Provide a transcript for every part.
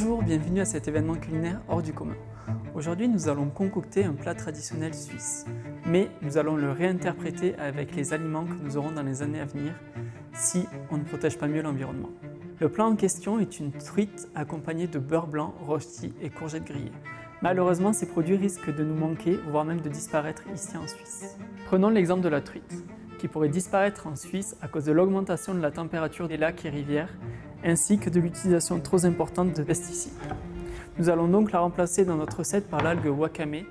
Bonjour, bienvenue à cet événement culinaire hors du commun. Aujourd'hui, nous allons concocter un plat traditionnel suisse, mais nous allons le réinterpréter avec les aliments que nous aurons dans les années à venir si on ne protège pas mieux l'environnement. Le plat en question est une truite accompagnée de beurre blanc, rösti et courgettes grillées. Malheureusement, ces produits risquent de nous manquer, voire même de disparaître ici en Suisse. Prenons l'exemple de la truite, qui pourrait disparaître en Suisse à cause de l'augmentation de la température des lacs et rivières, ainsi que de l'utilisation trop importante de pesticides. Nous allons donc la remplacer dans notre recette par l'algue wakame,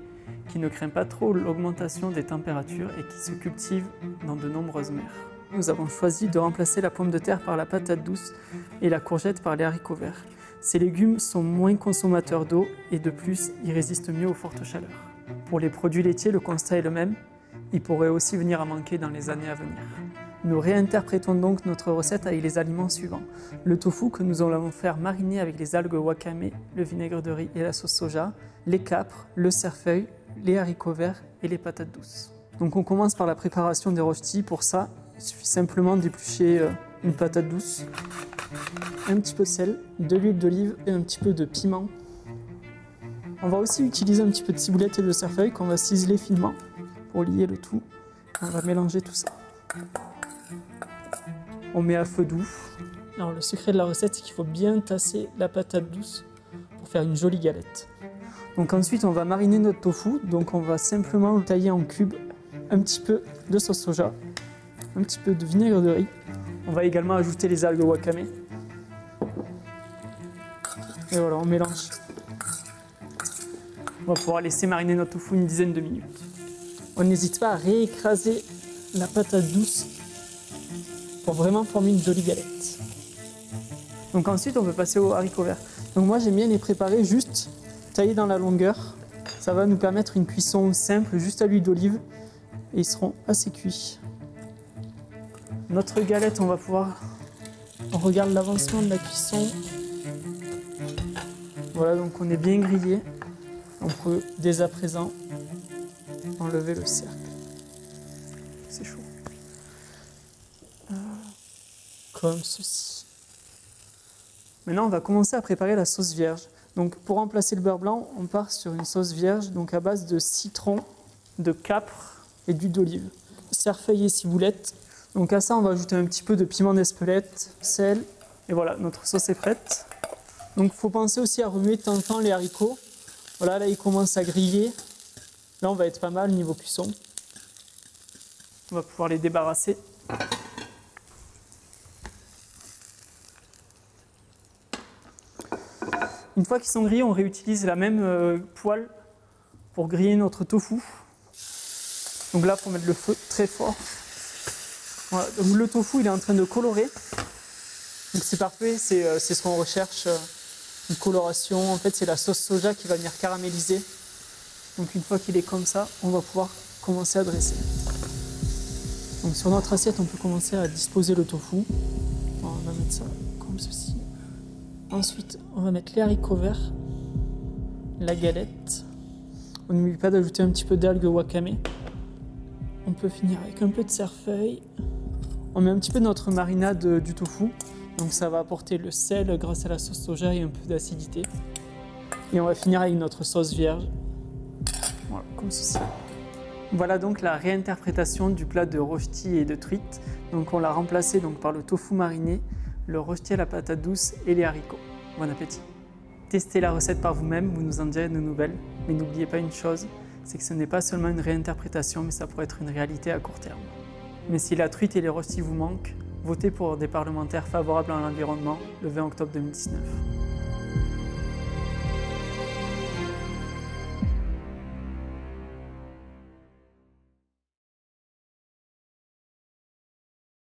qui ne craint pas trop l'augmentation des températures et qui se cultive dans de nombreuses mers. Nous avons choisi de remplacer la pomme de terre par la patate douce et la courgette par les haricots verts. Ces légumes sont moins consommateurs d'eau et de plus, ils résistent mieux aux fortes chaleurs. Pour les produits laitiers, le constat est le même. Ils pourraient aussi venir à manquer dans les années à venir. Nous réinterprétons donc notre recette avec les aliments suivants. Le tofu que nous allons faire mariner avec les algues wakame, le vinaigre de riz et la sauce soja, les capres, le cerfeuil, les haricots verts et les patates douces. Donc on commence par la préparation des röstis. Pour ça, il suffit simplement d'éplucher une patate douce, un petit peu de sel, de l'huile d'olive et un petit peu de piment. On va aussi utiliser un petit peu de ciboulette et de cerfeuil qu'on va ciseler finement pour lier le tout. On va mélanger tout ça. On met à feu doux. Alors le secret de la recette, c'est qu'il faut bien tasser la patate douce pour faire une jolie galette. Donc ensuite, on va mariner notre tofu. Donc on va simplement le tailler en cubes, un petit peu de sauce soja, un petit peu de vinaigre de riz. On va également ajouter les algues wakame. Et voilà, on mélange. On va pouvoir laisser mariner notre tofu une dizaine de minutes. On n'hésite pas à réécraser la patate douce pour vraiment former une jolie galette. Donc ensuite, on peut passer aux haricots verts. Donc moi, j'aime bien les préparer juste taillés dans la longueur. Ça va nous permettre une cuisson simple, juste à l'huile d'olive, et ils seront assez cuits. Notre galette, on regarde l'avancement de la cuisson. Voilà, donc on est bien grillé. On peut dès à présent enlever le cercle. C'est chaud. Comme ceci. Maintenant, on va commencer à préparer la sauce vierge. Donc, pour remplacer le beurre blanc, on part sur une sauce vierge, donc à base de citron, de capre et d'huile d'olive. Cerfeuil et ciboulette. Donc à ça, on va ajouter un petit peu de piment d'Espelette, sel, et voilà, notre sauce est prête. Donc il faut penser aussi à remuer de temps en temps les haricots. Voilà, là ils commencent à griller. Là on va être pas mal niveau cuisson. On va pouvoir les débarrasser. Une fois qu'ils sont grillés, on réutilise la même poêle pour griller notre tofu. Donc là, il faut mettre le feu très fort. Voilà, donc le tofu il est en train de colorer, donc c'est parfait, c'est ce qu'on recherche, une coloration. En fait c'est la sauce soja qui va venir caraméliser. Donc une fois qu'il est comme ça, on va pouvoir commencer à dresser. Donc sur notre assiette on peut commencer à disposer le tofu. Alors, on va mettre ça comme ceci. Ensuite on va mettre les haricots verts, la galette. On n'oublie pas d'ajouter un petit peu d'algues wakame. On peut finir avec un peu de cerfeuil. On met un petit peu de notre marinade du tofu, donc ça va apporter le sel grâce à la sauce soja et un peu d'acidité. Et on va finir avec notre sauce vierge, voilà, comme ceci. Voilà donc la réinterprétation du plat de rösti et de truite. Donc on l'a remplacé donc par le tofu mariné, le rösti à la patate douce et les haricots. Bon appétit! Testez la recette par vous-même, vous nous en direz de nouvelles, mais n'oubliez pas une chose, c'est que ce n'est pas seulement une réinterprétation, mais ça pourrait être une réalité à court terme. Mais si la truite et les röstis vous manquent, votez pour des parlementaires favorables à l'environnement le 20 octobre 2019.